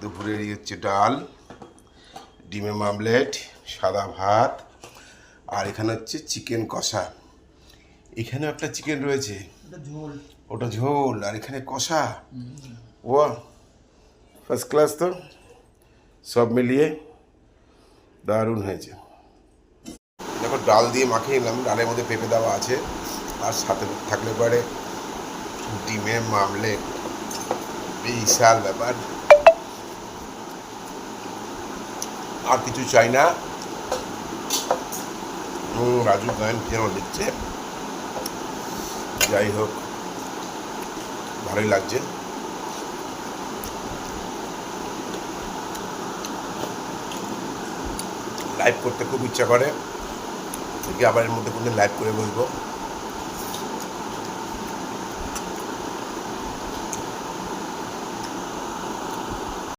দুপুরের হচ্ছে ডাল, ডিমের মামলেট, সাদা ভাত, আর এখানে হচ্ছে চিকেন কষা। এখানে একটা চিকেন রয়েছে, ওটা ঝোল, আর এখানে কষা। ও ফার্স্ট ক্লাস তো, সব মিলিয়ে দারুণ হয়েছে। দেখো ডাল দিয়ে মাখিয়ে নিলাম, ডালের মধ্যে পেঁপে দেওয়া আছে, আর সাথে থাকলে পরে ডিমের মামলেট, বিশাল ব্যাপার। আর কিছু চাই না। রাজু গান কেন লিখছে, যাই হোক ভালোই লাগছে। লাইভ করতে খুব ইচ্ছা করে, আবার এর মধ্যে কোনো লাইভ করে বসবো।